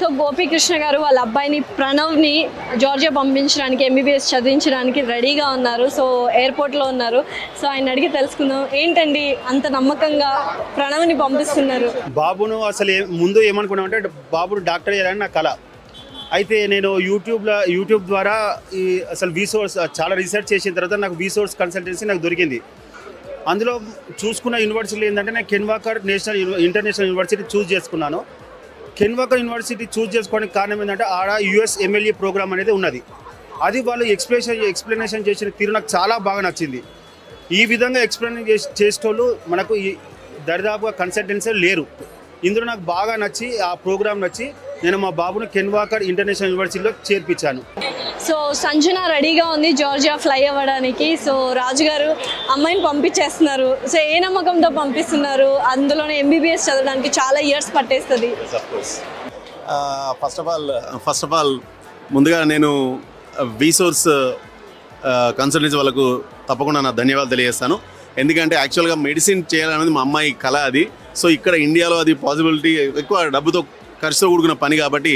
So Gopikrishna గారు వాళ్ళ అబ్బాయిని ప్రణవ్ని జార్జియా పంపించడానికి ఎంబీబీఎస్ చదివించడానికి రెడీగా ఉన్నారు. సో ఎయిర్పోర్ట్లో ఉన్నారు. సో ఆయన అడిగి తెలుసుకుందాం, ఏంటండి అంత నమ్మకంగా ప్రణవ్ని పంపిస్తున్నారు? బాబును అసలు ముందు ఏమనుకున్నామంటే బాబును డాక్టర్ చేయాలని నా కళ. అయితే నేను యూట్యూబ్ ద్వారా ఈ అసలు వీసోర్స్ చాలా రీసెర్చ్ చేసిన తర్వాత నాకు వీసోర్స్ కన్సల్టెన్సీ నాకు దొరికింది. అందులో చూసుకున్న యూనివర్సిటీలు ఏంటంటే నేను కెన్వాకర్ ఇంటర్నేషనల్ యూనివర్సిటీ చూస్ చేసుకున్నాను. కెన్వాకర్ యూనివర్సిటీ చూస్ చేసుకోవడానికి కారణం ఏంటంటే ఆడ యుఎస్ ఎంఎల్ఏ ప్రోగ్రామ్ అనేది ఉన్నది. అది వాళ్ళు ఎక్స్ప్లెనేషన్ చేసిన తీరు నాకు చాలా బాగా నచ్చింది. ఈ విధంగా ఎక్స్ప్లెయిన్ చేసేటోళ్ళు మనకు దరిదాపుగా కన్సల్టెన్సీ లేరు. ఇందులో నాకు బాగా నచ్చి ఆ ప్రోగ్రామ్ నచ్చి నేను మా బాబును కెన్వాకర్ ఇంటర్నేషనల్ యూనివర్సిటీలో చేర్పించాను. సో సంజన రెడీగా ఉంది జార్జియా ఫ్లై అవ్వడానికి. సో రాజుగారు అమ్మాయిని పంపించేస్తున్నారు. సో ఏ నమ్మకంతో పంపిస్తున్నారు? అందులోనే ఎంబీబీఎస్ చదవడానికి చాలా ఇయర్స్ పట్టేస్తుంది. ఫస్ట్ ఆఫ్ ఆల్ ముందుగా నేను వీసోర్స్ కన్సల్టెన్సీ వాళ్ళకు తప్పకుండా నా ధన్యవాదాలు తెలియజేస్తాను. ఎందుకంటే యాక్చువల్గా మెడిసిన్ చేయాలనేది మా అమ్మాయి కళ అది. సో ఇక్కడ ఇండియాలో అది పాసిబిలిటీ ఎక్కువ డబ్బుతో ఖర్చుతో కూడుకున్న పని కాబట్టి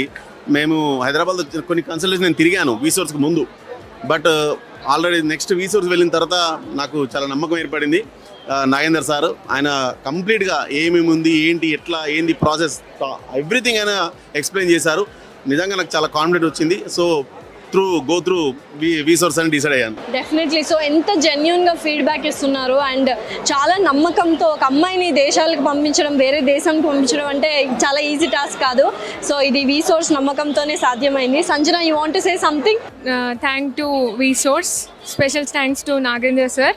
మేము హైదరాబాద్లో కొన్ని కన్సల్టెన్సీ నేను తిరిగాను వీసోర్స్కి ముందు. బట్ ఆల్రెడీ నెక్స్ట్ వీసోర్స్ వెళ్ళిన తర్వాత నాకు చాలా నమ్మకం ఏర్పడింది. నాగేందర్ సార్ ఆయన కంప్లీట్గా ఏమేమి ఉంది, ఏంటి, ఎట్లా, ఏంది ప్రాసెస్, ఎవ్రీథింగ్ ఆయన ఎక్స్ప్లెయిన్ చేశారు. నిజంగా నాకు చాలా కాన్ఫిడెంట్ వచ్చింది. సో గో త్రూ వీసోర్స్ అని డిసైడ్ అయ్యాను. డెఫినెట్లీ. సో ఎంత జెన్యూన్గా ఫీడ్బ్యాక్ ఇస్తున్నారు అండ్ చాలా నమ్మకంతో ఒక అమ్మాయిని దేశాలకు పంపించడం, వేరే దేశానికి పంపించడం అంటే చాలా ఈజీ టాస్క్ కాదు. సో ఇది వీసోర్స్ నమ్మకంతోనే సాధ్యమైంది. Sanjana, you want to say something? Thank to VSource. Special thanks to Nagendra sir.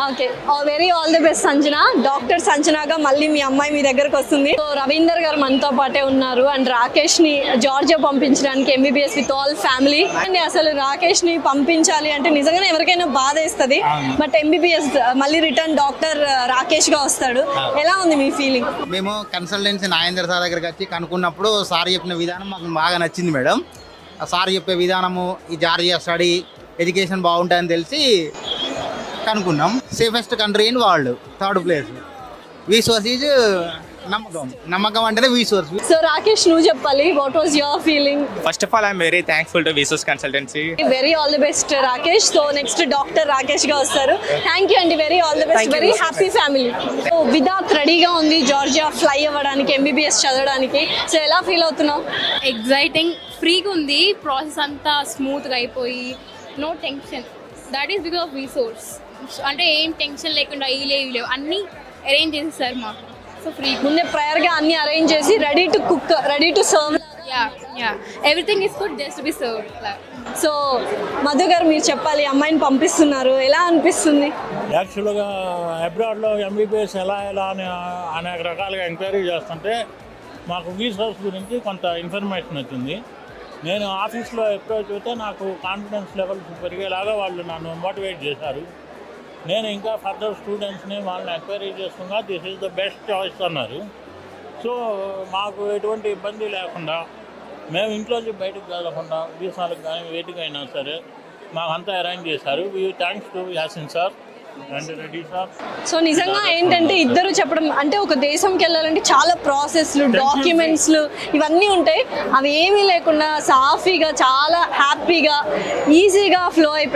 Okay, very all the best Sanjana. Doctor సంజనగా మళ్ళీ మీ అమ్మాయి మీ దగ్గరకు వస్తుంది. సో రవీందర్ గారు మనతో పాటే ఉన్నారు అండ్ రాకేష్ని జార్జియా పంపించడానికి MBBS with all family. And అసలు రాకేష్ని పంపించాలి అంటే నిజంగానే ఎవరికైనా బాధ వేస్తుంది. బట్ ఎంబీబీఎస్ మళ్ళీ రిటర్న్ డాక్టర్ రాకేష్గా వస్తాడు. ఎలా ఉంది మీ ఫీలింగ్? మేము కన్సల్టెన్సీ నాగేందర్ సార్ దగ్గరికి వచ్చి కనుక్కున్నప్పుడు సార్ చెప్పిన విధానం మాకు బాగా నచ్చింది మేడం. ఆ సార్ చెప్పే విధానము, ఈ జార్జియా స్టడీ ఎడ్యుకేషన్ బాగుంటుందని తెలిసి కనుక్కున్నాం. Safest country in world, 3rd place. VSource is నమ్మకం అంటేనే వీసోర్స్. సో రాకేష్, నువ్వు చెప్పాలి, what was your feeling? First of all, I'm very thankful to VSource Consultancy. Very all the best Rakesh. So next doctor Rakesh గా వస్తారు. Thank you అండి, very all the best, very happy family. So Vidath రెడీగా ఉంది Georgia fly అవ్వడానికి, MBBS చదవడానికి. So ఎలా feel అవుతున్నావు? Exciting, ఫ్రీగా ఉంది. ప్రాసెస్ అంతా స్మూత్గా అయిపోయి no tension. That is because of VSource. అంటే ఏం టెన్షన్ లేకుండా లేవు అన్నీ అరేంజ్ చేసేసారు మాకు. సో ఫ్రీ ముందే ప్రయర్గా అన్ని అరేంజ్ చేసి ready to cook, ready to serve. Yeah everything is good, just be served. So Madhu గారు, మీరు చెప్పాలి, అమ్మాయిని పంపిస్తున్నారు, ఎలా అనిపిస్తుంది? యాక్చువల్గా అబ్రాడ్లో ఎంబీబీఎస్ ఎలా అని అనేక రకాలుగా ఎంక్వైరీ చేస్తుంటే మాకు వీసోర్స్ గురించి కొంత ఇన్ఫర్మేషన్ వచ్చింది. నేను ఆఫీస్లో అప్రోచ్ అయితే నాకు కాన్ఫిడెన్స్ లెవెల్స్ పెరిగేలాగా వాళ్ళు నన్ను మోటివేట్ చేశారు. నేను ఇంకా ఫర్దర్ స్టూడెంట్స్ని వాళ్ళని ఎంక్వైరీ చేస్తున్నా this is the best choice అన్నారు. సో మాకు ఎటువంటి ఇబ్బంది లేకుండా మేము ఇంట్లోంచి బయటకు వెళ్ళకుండా వీసాలకు కానీ వేటికైనా సరే మాకు అంతా అరేంజ్ చేశారు. Thanks to Yasin sir and Reddy sir. So నిజంగా ఏంటంటే ఇద్దరు చెప్పడం అంటే ఒక దేశంకి వెళ్ళాలంటే చాలా ప్రాసెస్లు, డాక్యుమెంట్స్లు ఇవన్నీ ఉంటాయి. అవి ఏమీ లేకుండా సాఫీగా, చాలా హ్యాపీగా, ఈజీగా ఫ్లో అయిపోయి